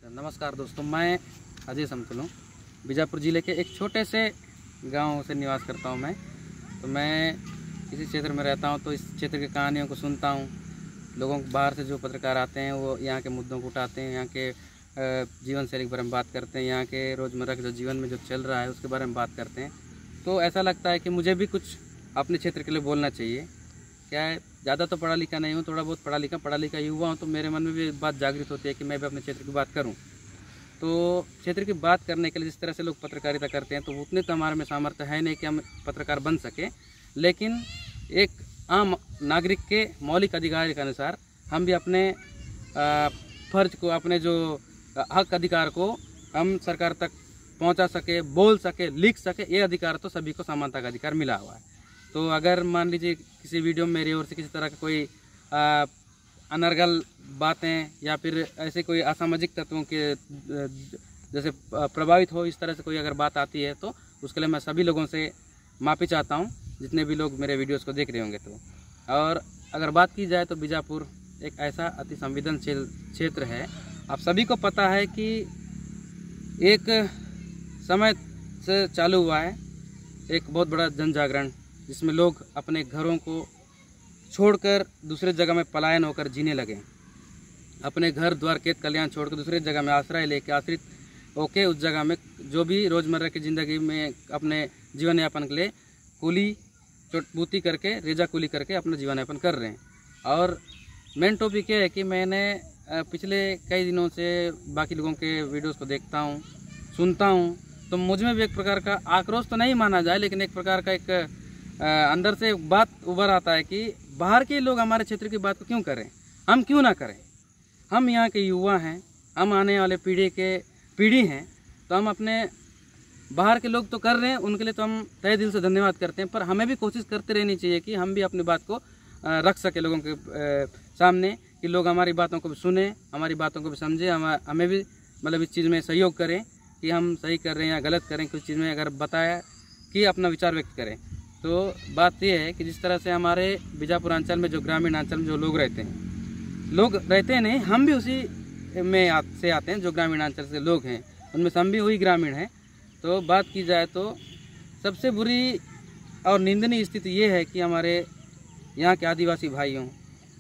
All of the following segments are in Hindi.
नमस्कार दोस्तों, मैं अजय समतुल हूँ। बीजापुर ज़िले के एक छोटे से गांव से निवास करता हूँ मैं। तो मैं इसी क्षेत्र में रहता हूँ, तो इस क्षेत्र की कहानियों को सुनता हूँ। लोगों को बाहर से जो पत्रकार आते हैं वो यहाँ के मुद्दों को उठाते हैं, यहाँ के जीवन शैली के बारे में बात करते हैं, यहाँ के रोज़मर्रा के जो जीवन में जो चल रहा है उसके बारे में बात करते हैं। तो ऐसा लगता है कि मुझे भी कुछ अपने क्षेत्र के लिए बोलना चाहिए। क्या है, ज़्यादा तो पढ़ा लिखा नहीं हूँ, थोड़ा बहुत पढ़ा लिखा युवा हूँ, तो मेरे मन में भी बात जागृत होती है कि मैं भी अपने क्षेत्र की बात करूँ। तो क्षेत्र की बात करने के लिए जिस तरह से लोग पत्रकारिता करते हैं, तो उतने तो हमारे में सामर्थ्य है नहीं कि हम पत्रकार बन सकें, लेकिन एक आम नागरिक के मौलिक अधिकार के अनुसार हम भी अपने फर्ज को, अपने जो हक अधिकार को हम सरकार तक पहुंचा सके, बोल सके, लिख सके, ये अधिकार तो सभी को समानता का अधिकार मिला हुआ है। तो अगर मान लीजिए किसी वीडियो में मेरी ओर से किसी तरह का कोई अनर्गल बातें या फिर ऐसे कोई असामाजिक तत्वों के जैसे प्रभावित हो, इस तरह से कोई अगर बात आती है तो उसके लिए मैं सभी लोगों से माफ़ी चाहता हूं, जितने भी लोग मेरे वीडियोस को देख रहे होंगे। तो और अगर बात की जाए तो बीजापुर एक ऐसा अति संवेदनशील क्षेत्र है। आप सभी को पता है कि एक समय से चालू हुआ है एक बहुत बड़ा जन जागरण, जिसमें लोग अपने घरों को छोड़कर दूसरे जगह में पलायन होकर जीने लगे। अपने घर द्वार खेत कल्याण छोड़कर दूसरे जगह में आश्रय लेके आश्रित होके उस जगह में जो भी रोज़मर्रा की ज़िंदगी में अपने जीवन यापन के लिए कूली चोटबूती करके, रेजा कूली करके अपना जीवन यापन कर रहे हैं। और मेन टॉपिक ये है कि मैंने पिछले कई दिनों से बाकी लोगों के वीडियोज़ को देखता हूँ, सुनता हूँ, तो मुझ में भी एक प्रकार का आक्रोश तो नहीं माना जाए, लेकिन एक प्रकार का एक अंदर से बात उभर आता है कि बाहर के लोग हमारे क्षेत्र की बात को क्यों करें, हम क्यों ना करें। हम यहाँ के युवा हैं, हम आने वाले पीढ़ी हैं, तो हम अपने बाहर के लोग तो कर रहे हैं, उनके लिए तो हम तहे दिल से धन्यवाद करते हैं, पर हमें भी कोशिश करते रहनी चाहिए कि हम भी अपनी बात को रख सके लोगों के सामने, कि लोग हमारी बातों को भी सुने, हमारी बातों को भी समझे, हमें भी मतलब इस चीज़ में सहयोग करें कि हम सही कर रहे हैं या गलत करें। कुछ चीज़ में अगर बताया कि अपना विचार व्यक्त करें। तो बात यह है कि जिस तरह से हमारे बीजापुर अंचल में जो ग्रामीण अंचल में जो लोग रहते हैं नहीं, हम भी उसी में से आते हैं, जो ग्रामीण अंचल से लोग हैं उनमें से हम भी वही ग्रामीण हैं। तो बात की जाए तो सबसे बुरी और निंदनीय स्थिति ये है कि हमारे यहाँ के आदिवासी भाइयों,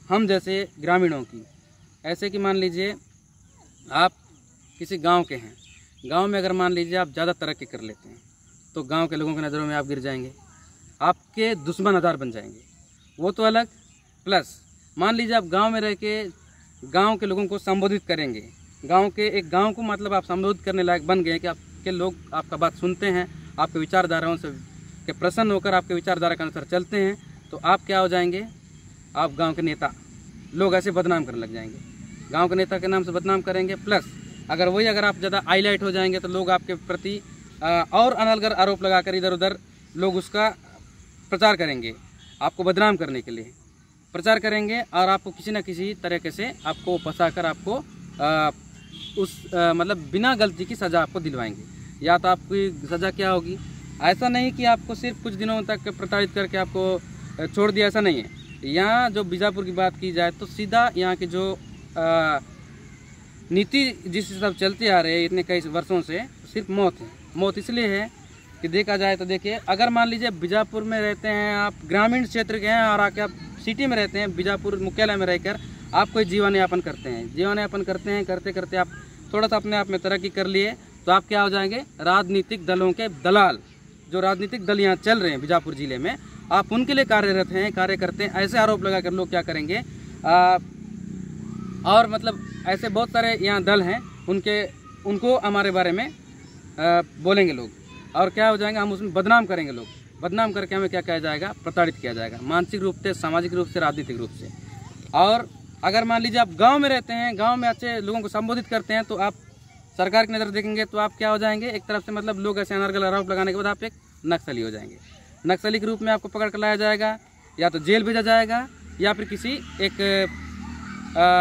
हम जैसे ग्रामीणों की, ऐसे कि मान लीजिए आप किसी गांव के हैं, गांव में अगर मान लीजिए आप ज़्यादा तरक्की कर लेते हैं तो गांव के लोगों की नज़रों में आप गिर जाएंगे, आपके दुश्मन आधार बन जाएंगे, वो तो अलग। प्लस मान लीजिए आप गांव में रह के गांव के लोगों को संबोधित करेंगे, एक गांव को मतलब आप संबोधित करने लायक बन गए कि आपके लोग आपका बात सुनते हैं, आपके विचारधाराओं से के प्रसन्न होकर आपके विचारधारा के अनुसार चलते हैं, तो आप क्या हो जाएंगे, आप गांव के नेता, लोग ऐसे बदनाम करने लग जाएंगे, गांव के नेता के नाम से बदनाम करेंगे। प्लस अगर आप ज़्यादा हाईलाइट हो जाएंगे तो लोग आपके प्रति और अनलगर आरोप लगाकर इधर उधर लोग उसका प्रचार करेंगे, आपको बदनाम करने के लिए प्रचार करेंगे, और आपको किसी न किसी तरीके से आपको फंसाकर आपको मतलब बिना गलती की सज़ा आपको दिलवाएंगे। या तो आपकी सज़ा क्या होगी, ऐसा नहीं कि आपको सिर्फ कुछ दिनों तक प्रताड़ित करके आपको छोड़ दिया, ऐसा नहीं है। यहाँ जो बीजापुर की बात की जाए तो सीधा यहाँ की जो नीति जिस हिसाब चलते आ रहे हैं इतने कई वर्षों से, सिर्फ मौत है। मौत इसलिए है कि देखा जाए तो देखिए, अगर मान लीजिए बीजापुर में रहते हैं आप, ग्रामीण क्षेत्र के हैं, और आके आप सिटी में रहते हैं, बीजापुर मुख्यालय में रहकर आप कोई जीवन यापन करते हैं, करते करते आप थोड़ा सा अपने आप में तरक्की कर लिए, तो आप क्या हो जाएंगे, राजनीतिक दलों के दलाल। जो राजनीतिक दल यहाँ चल रहे हैं बीजापुर जिले में, आप उनके लिए कार्यरत हैं, कार्य करते हैं, ऐसे आरोप लगाकर लोग क्या करेंगे, और मतलब ऐसे बहुत सारे यहाँ दल हैं, उनको हमारे बारे में बोलेंगे लोग, और क्या हो जाएंगे, हम उसमें बदनाम करेंगे, लोग बदनाम करके हमें क्या किया जाएगा, प्रताड़ित किया जाएगा, मानसिक रूप से, सामाजिक रूप से, राजनीतिक रूप से। और अगर मान लीजिए आप गांव में रहते हैं, गांव में अच्छे लोगों को संबोधित करते हैं, तो आप सरकार की नज़र देखेंगे तो आप क्या हो जाएंगे, एक तरफ से मतलब लोग ऐसे अनर्गल आरोप लगाने के बाद आप एक नक्सली हो जाएंगे। नक्सली के रूप में आपको पकड़ कर लाया जाएगा, या तो जेल भेजा जाएगा, या फिर किसी एक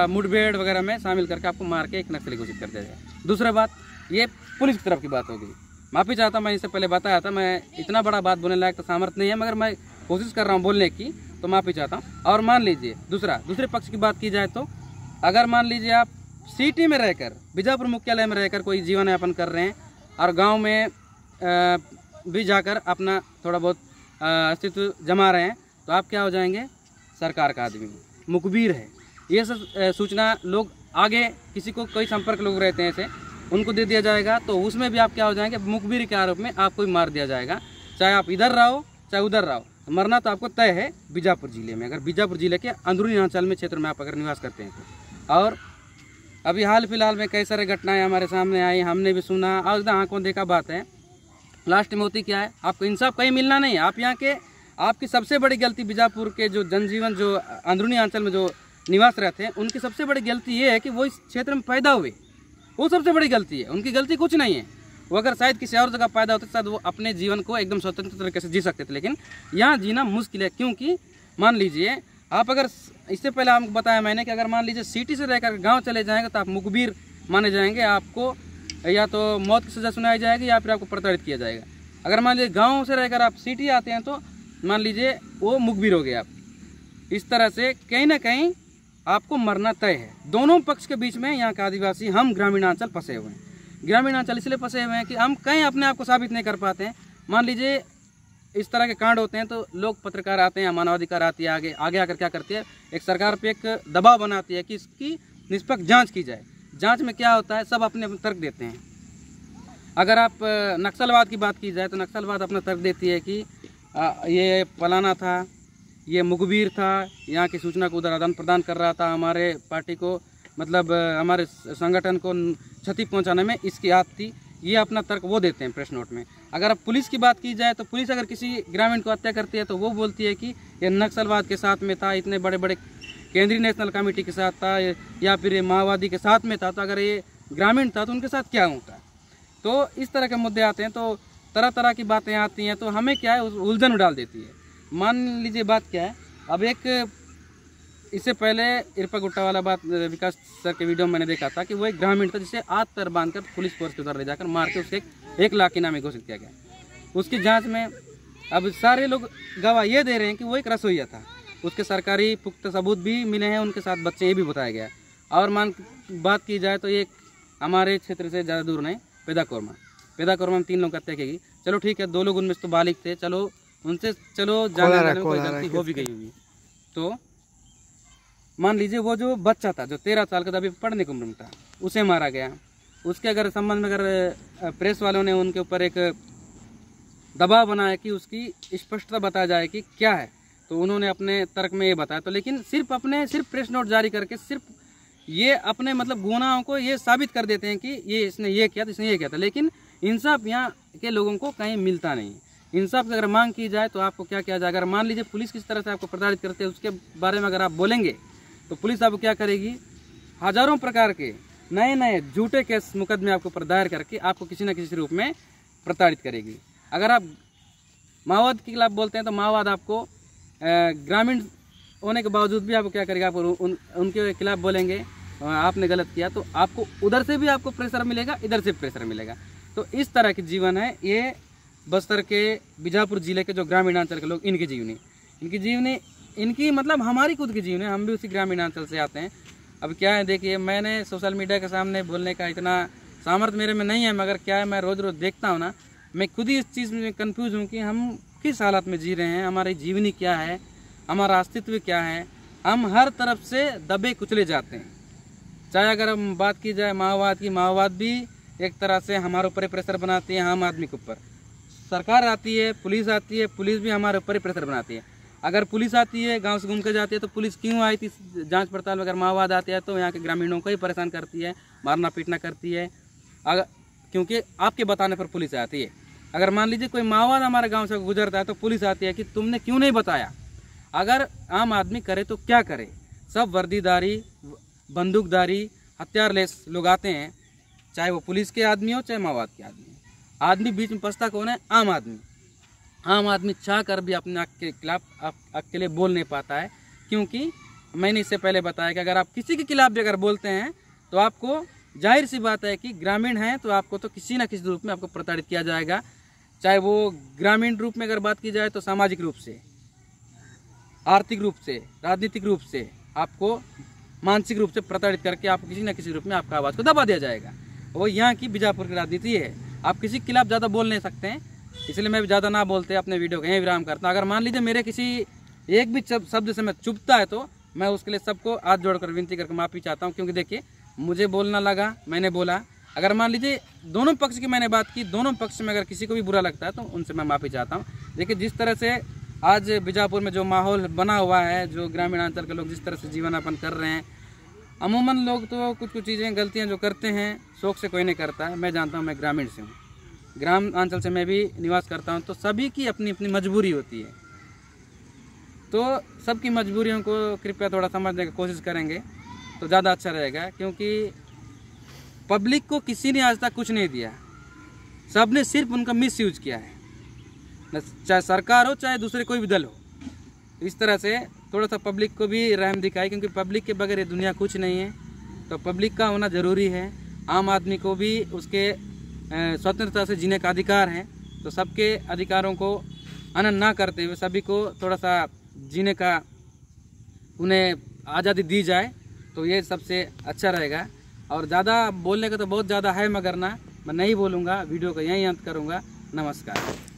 मुठभेड़ वगैरह में शामिल करके आपको मार के एक नक्सली घोषित कर दिया जाएगा। दूसरा बात, ये पुलिस की तरफ की बात होगी। माफ़ी चाहता हूँ, मैं इससे पहले बताया था, मैं इतना बड़ा बात बोलने लायक तो सामर्थ्य नहीं है, मगर मैं कोशिश कर रहा हूँ बोलने की, तो माफ़ी चाहता हूँ। और मान लीजिए दूसरे पक्ष की बात की जाए तो अगर मान लीजिए आप सिटी में रहकर, बीजापुर मुख्यालय में रहकर कोई जीवन यापन कर रहे हैं और गांव में भी जाकर अपना थोड़ा बहुत अस्तित्व जमा रहे हैं, तो आप क्या हो जाएंगे? सरकार का आदमी, मुखबिर है। ये सब सूचना लोग आगे किसी को कोई संपर्क लोग रहते हैं ऐसे, उनको दे दिया जाएगा, तो उसमें भी आप क्या हो जाएंगे? मुखबिर के आरोप में आपको भी मार दिया जाएगा। चाहे आप इधर रहो चाहे उधर रहो, तो मरना तो आपको तय है बीजापुर जिले में, अगर बीजापुर जिले के अंदरूनी अंचल में क्षेत्र में आप अगर निवास करते हैं तो। और अभी हाल फिलहाल में कई सारे घटनाएं हमारे सामने आई, हमने भी सुना और एकदम आंखों देखा बात है। लास्ट में होती क्या है? आपको इंसाफ कहीं मिलना नहीं है। आप यहाँ के, आपकी सबसे बड़ी गलती बीजापुर के जो जनजीवन, जो अंदरूनी अंचल में जो निवास रहते हैं, उनकी सबसे बड़ी गलती ये है कि वो इस क्षेत्र में पैदा हुए। वो सबसे बड़ी गलती है, उनकी गलती कुछ नहीं है। वो अगर शायद किसी और जगह पैदा होते शायद वो अपने जीवन को एकदम स्वतंत्र तरीके से जी सकते थे, लेकिन यहाँ जीना मुश्किल है। क्योंकि मान लीजिए आप अगर, इससे पहले आपको बताया मैंने कि अगर मान लीजिए सिटी से रहकर गांव चले जाएंगे तो आप मुखबिर माने जाएंगे, आपको या तो मौत की सज़ा सुनाई जाएगी या फिर आपको प्रताड़ित किया जाएगा। अगर मान लीजिए गाँव से रहकर आप सिटी आते हैं तो मान लीजिए वो मुखबिर हो गए आप। इस तरह से कहीं ना कहीं आपको मरना तय है। दोनों पक्ष के बीच में यहाँ के आदिवासी, हम ग्रामीणांचल फंसे हुए हैं। ग्रामीणांचल इसलिए फंसे हुए हैं कि हम कहीं अपने आप को साबित नहीं कर पाते हैं। मान लीजिए इस तरह के कांड होते हैं तो लोग, पत्रकार आते हैं, मानवाधिकार आती है, आगे आकर क्या करती है? एक सरकार पे एक दबाव बनाती है कि इसकी निष्पक्ष जांच की जाए। जांच में क्या होता है? सब अपने अपने तर्क देते हैं। अगर आप नक्सलवाद की बात की जाए तो नक्सलवाद अपना तर्क देती है कि ये फलाना था, ये मुखबिर था, यहाँ की सूचना को उधर आदान प्रदान कर रहा था, हमारे पार्टी को, मतलब हमारे संगठन को क्षति पहुंचाने में इसकी हाथ थी। ये अपना तर्क वो देते हैं प्रेस नोट में। अगर अब पुलिस की बात की जाए तो पुलिस अगर किसी ग्रामीण को हत्या करती है तो वो बोलती है कि ये नक्सलवाद के साथ में था, इतने बड़े बड़े केंद्रीय नेशनल कमेटी के साथ था, या फिर ये माओवादी के साथ में था, तो अगर ये ग्रामीण था तो उनके साथ क्या होता। तो इस तरह के मुद्दे आते हैं, तो तरह तरह की बातें आती हैं, तो हमें क्या है, उलझन में डाल देती है। मान लीजिए बात क्या है, अब एक इससे पहले इरपा गुट्टा वाला बात विकास सर के वीडियो में मैंने देखा था कि वो एक ग्रामीण था जिसे आग तर बांधकर पुलिस फोर्स के उधर ले जाकर मार के उसके 1 लाख इनामी घोषित किया गया। उसकी जांच में अब सारे लोग गवाह ये दे रहे हैं कि वो एक रसोइया था। उसके सरकारी पुख्ता सबूत भी मिले हैं, उनके साथ बच्चे ये भी बताया गया। और बात की जाए तो ये हमारे क्षेत्र से ज़्यादा दूर नहीं, पेदाकोरमा में 3 लोग हत्या की। चलो ठीक है, 2 लोग उनमें तो बालिग थे, चलो उनसे जाने में कोई गलती हो भी गई होगी। तो मान लीजिए वो जो बच्चा था, जो 13 साल का था, अभी पढ़ने की उम्र में था, उसे मारा गया। उसके अगर संबंध में अगर प्रेस वालों ने उनके ऊपर एक दबाव बनाया कि उसकी स्पष्टता बताया जाए कि क्या है, तो उन्होंने अपने तर्क में ये बताया। तो लेकिन सिर्फ प्रेस नोट जारी करके सिर्फ ये अपने मतलब गुनाहों को ये साबित कर देते हैं कि ये इसने ये किया था, इसने ये किया था, लेकिन इंसाफ यहाँ के लोगों को कहीं मिलता नहीं। इंसाफ की अगर मांग की जाए तो आपको क्या किया जाए? अगर मान लीजिए पुलिस किस तरह से आपको प्रताड़ित करते हैं उसके बारे में अगर आप बोलेंगे तो पुलिस आपको क्या करेगी? हजारों प्रकार के नए झूठे केस मुकदमे आपको पर दायर करके आपको किसी न किसी रूप में प्रताड़ित करेगी। अगर आप माओवाद के खिलाफ बोलते हैं तो माओवाद आपको ग्रामीण होने के बावजूद भी आपको क्या करेगा? आप उनके खिलाफ बोलेंगे, आपने गलत किया, तो आपको उधर से भी आपको प्रेशर मिलेगा, इधर से प्रेशर मिलेगा। तो इस तरह की जीवन है ये बस्तर के, बीजापुर जिले के जो ग्रामीणांचल के लोग, इनकी जीवनी इनकी मतलब हमारी खुद की जीवनी, हम भी उसी ग्रामीणांचल से आते हैं। अब क्या है, देखिए मैंने सोशल मीडिया के सामने बोलने का इतना सामर्थ्य मेरे में नहीं है, मगर क्या है, मैं रोज़ देखता हूँ ना, मैं खुद ही इस चीज़ में कंफ्यूज हूँ कि हम किस हालत में जी रहे हैं, हमारी जीवनी क्या है, हमारा अस्तित्व क्या है। हम हर तरफ से दबे कुचले जाते हैं। चाहे अगर हम बात की जाए माओवाद की, माओवाद भी एक तरह से हमारे ऊपर प्रेशर बनाती है, आम आदमी के ऊपर। सरकार आती है, पुलिस आती है, पुलिस भी हमारे ऊपर प्रेशर बनाती है। अगर पुलिस आती है, गांव से घूम कर जाती है, तो पुलिस क्यों आई थी जांच पड़ताल में? अगर माओवाद आते हैं तो यहाँ के ग्रामीणों को ही परेशान करती है, मारना पीटना करती है, अगर क्योंकि आपके बताने पर पुलिस आती है। अगर मान लीजिए कोई माओवाद हमारे गांव से गुजरता है तो पुलिस आती है कि तुमने क्यों नहीं बताया। अगर आम आदमी करे तो क्या करे? सब वर्दीदारी, बंदूकदारी, हथियार लेस लोग आते हैं, चाहे वो पुलिस के आदमी हो चाहे माओवाद के आदमी हो। आदमी बीच में फंसता कौन है? आम आदमी। आम आदमी चाह कर भी अपने हक के खिलाफ अकेले बोल नहीं पाता है, क्योंकि मैंने इससे पहले बताया कि अगर आप किसी के खिलाफ भी अगर बोलते हैं तो आपको जाहिर सी बात है कि ग्रामीण हैं तो आपको तो किसी न किसी रूप में आपको प्रताड़ित किया जाएगा। चाहे वो ग्रामीण रूप में अगर बात की जाए तो सामाजिक रूप से, आर्थिक रूप से, राजनीतिक रूप से आपको मानसिक रूप से प्रताड़ित करके आपको किसी न किसी रूप में आपका आवाज़ को दबा दिया जाएगा। वो यहाँ की बीजापुर की राजनीति है। आप किसी के खिलाफ ज़्यादा बोल नहीं सकते हैं, इसलिए मैं ज़्यादा ना बोलते अपने वीडियो को यहीं विराम करता हूँ। अगर मान लीजिए मेरे किसी एक भी शब्द से मैं चुभता है तो मैं उसके लिए सबको हाथ जोड़कर विनती करके माफ़ी चाहता हूँ, क्योंकि देखिए मुझे बोलना लगा, मैंने बोला। अगर मान लीजिए दोनों पक्ष की मैंने बात की, दोनों पक्ष में अगर किसी को भी बुरा लगता है तो उनसे मैं माफ़ी चाहता हूँ। देखिए जिस तरह से आज बीजापुर में जो माहौल बना हुआ है, जो ग्रामीण अंचल के लोग जिस तरह से जीवन यापन कर रहे हैं, अमूमन लोग तो कुछ कुछ चीज़ें गलतियाँ जो करते हैं शौक से कोई नहीं करता है। मैं जानता हूँ, मैं ग्रामीण से हूँ, ग्राम अंचल से मैं भी निवास करता हूँ, तो सभी की अपनी अपनी मजबूरी होती है। तो सबकी मजबूरियों को कृपया थोड़ा समझने की कोशिश करेंगे तो ज़्यादा अच्छा रहेगा, क्योंकि पब्लिक को किसी ने आज तक कुछ नहीं दिया, सब ने सिर्फ उनका मिसयूज किया है, चाहे सरकार हो चाहे दूसरे कोई भी दल हो। इस तरह से थोड़ा सा पब्लिक को भी रहम दिखाए, क्योंकि पब्लिक के बगैर ये दुनिया कुछ नहीं है। तो पब्लिक का होना ज़रूरी है। आम आदमी को भी उसके स्वतंत्रता से जीने का अधिकार है, तो सबके अधिकारों को हनन ना करते हुए सभी को थोड़ा सा जीने का उन्हें आज़ादी दी जाए तो ये सबसे अच्छा रहेगा। और ज़्यादा बोलने का तो बहुत ज़्यादा है, मगर ना मैं नहीं बोलूँगा, वीडियो को यहीं अंत करूँगा। नमस्कार।